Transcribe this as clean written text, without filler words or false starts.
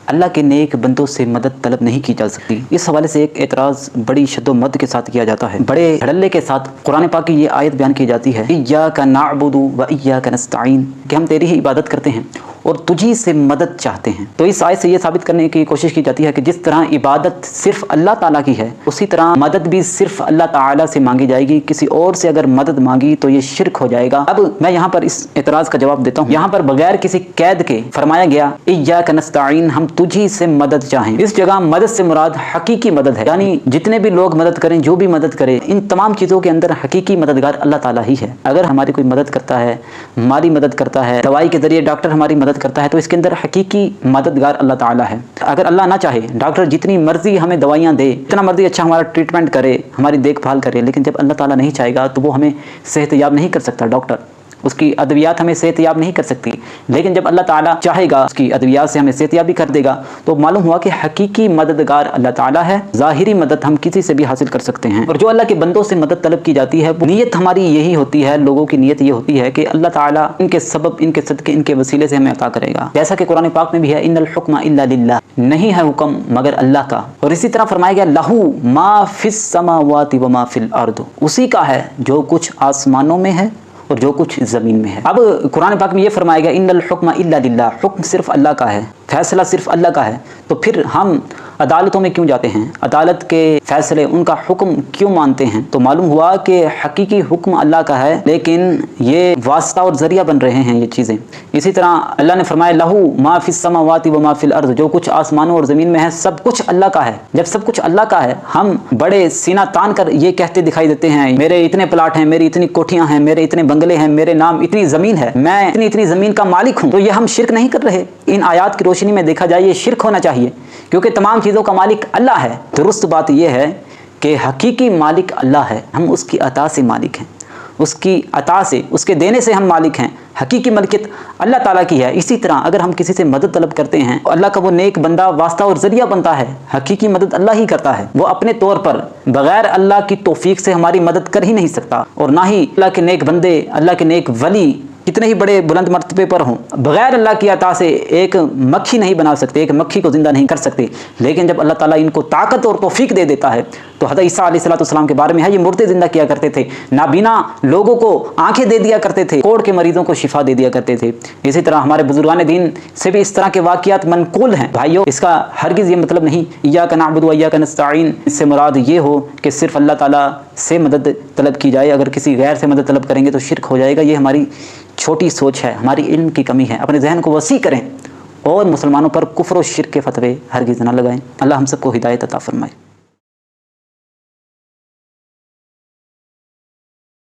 اللہ के नेक बंदों से मदद तलब नहीं की जा सकती। इस हवाले से एक एतराज़ बड़ी शद्दोमद के साथ किया जाता है, बड़े धड़ल्ले के साथ कुरान पाक की ये आयत बयान की जाती है, इय्याका नअबुदु व इय्याका नस्तईन, कि हम तेरी ही इबादत करते हैं और तुझी से मदद चाहते हैं। तो इस आयत से ये साबित करने की कोशिश की जाती है कि जिस तरह इबादत सिर्फ अल्लाह ताला की है, उसी तरह मदद भी सिर्फ अल्लाह ताला से मांगी जाएगी। किसी और से अगर मदद मांगी तो ये शिरक हो जाएगा। अब मैं यहाँ पर इस एतराज़ का जवाब देता हूँ। यहाँ पर बगैर किसी कैद के फरमाया गया इय्याका नस्तईन, हम तुझी से मदद चाहें। इस जगह मदद से मुराद हकीकी मदद है, यानी जितने भी लोग मदद करें, जो भी मदद करे, इन तमाम चीज़ों के अंदर हकीकी मददगार अल्लाह ताला ही है। अगर हमारी कोई मदद करता है, माली मदद करता है, दवाई के जरिए डॉक्टर हमारी मदद करता है, तो इसके अंदर हकीकी मददगार अल्लाह ताला है। अगर अल्लाह ना चाहे, डॉक्टर जितनी मर्जी हमें दवाइयाँ दे, जितना मर्जी अच्छा हमारा ट्रीटमेंट करे, हमारी देखभाल करे, लेकिन जब अल्लाह ताला नहीं चाहेगा तो वो हमें सेहतयाब नहीं कर सकता। डॉक्टर उसकी अद्वियात हमें सेहतयाब नहीं कर सकती, लेकिन जब अल्लाह ताला चाहेगा उसकी अद्वियात से हमें सेहतयाबी कर देगा। तो मालूम हुआ कि हकीकी मददगार अल्लाह ताला है। ज़ाहिरी मदद हम किसी से भी हासिल कर सकते हैं, और जो अल्लाह के बंदों से मदद तलब की जाती है, वो नीयत हमारी यही होती है, लोगों की नीयत ये होती है कि अल्लाह ताला इनके सबब, इनके सदके, इनके वसीले से हमें अता करेगा। जैसा कि कुरान पाक में भी है, इन्नल हुक्म इल्ला लिल्लाह, नहीं है हुक्म मगर अल्लाह का। और इसी तरह फरमाया गया, लहू मा फिस समावाति व मा फिल अर्द, उसी का है जो कुछ आसमानों में है और जो कुछ ज़मीन में है। अब कुरान पाक में ये फरमाया गया, इन्नल हुक्म इल्ला लिल्लाह, हुक्म सिर्फ अल्लाह का है, फैसला सिर्फ अल्लाह का है। तो फिर हम अदालतों में क्यों जाते हैं, अदालत के फैसले, उनका हुक्म क्यों मानते हैं? तो मालूम हुआ कि हकीकी हुक्म अल्लाह का है, लेकिन ये वास्ता और ज़रिया बन रहे हैं ये चीज़ें। इसी तरह अल्लाह ने फरमाया, लहू मा फिस समावाति व मा फिल अर्द, जो कुछ आसमानों और ज़मीन में है सब कुछ अल्लाह का है। जब सब कुछ अल्लाह का है, हम बड़े सीना तान कर ये कहते दिखाई देते हैं, मेरे इतने प्लाट हैं, मेरी इतनी कोठियाँ हैं, मेरे इतने बंगले हैं, मेरे नाम इतनी ज़मीन है, मैं इतनी इतनी ज़मीन का मालिक हूँ, तो ये हम शिरक नहीं कर रहे? इन आयात की रोशनी में देखा जाए ये शिरक होना चाहिए, क्योंकि तमाम चीज़ों का मालिक अल्लाह है। दुरुस्त बात यह है कि हकीकी मालिक अल्लाह है, हम उसकी अता से मालिक हैं, उसकी अता से, उसके देने से हम मालिक हैं। हकीकी मलकियत अल्लाह ताला की है। इसी तरह अगर हम किसी से मदद तलब करते हैं, अल्लाह का वो नेक बंदा वास्ता और ज़रिया बनता है। हकीकी मदद अल्लाह ही करता है, वो अपने तौर पर बग़ैर अल्लाह की तौफीक से हमारी मदद कर ही नहीं सकता। और ना ही अल्लाह के नेक बंदे, अल्लाह के नेक वली कितने ही बड़े बुलंद मर्तबे पर हों, बग़ैर अल्लाह की अता से एक मक्खी नहीं बना सकते, एक मक्खी को ज़िंदा नहीं कर सकते। लेकिन जब अल्लाह ताला इनको ताकत और तौफीक दे देता है, तो हज़रत ईसा अलैहिस्सलाम के बारे में है, ये मुर्दे ज़िंदा किया करते थे, नाबीना लोगों को आंखें दे दिया करते थे, कोढ़ के मरीज़ों को शिफा दे दिया करते थे। इसी तरह हमारे बुजुर्गान दीन से भी इस तरह के वाक़ियात मनक़ूल हैं। भाइयों, इसका हरगिज़ ये मतलब नहीं इय्याका नअबुदु व इय्याका नस्तईन, इससे मुराद ये हो कि सिर्फ अल्लाह ताला से मदद तलब की जाए। अगर किसी गैर से मदद तलब करेंगे तो शिरक हो जाएगा। ये हमारी छोटी सोच है, हमारी इल्म की कमी है। अपने जहन को वसी करें और मुसलमानों पर कुफ्र और शिरक के फतवे हरगिज़ ना लगाएं। अल्लाह हम सबको हिदायत अता फरमाए।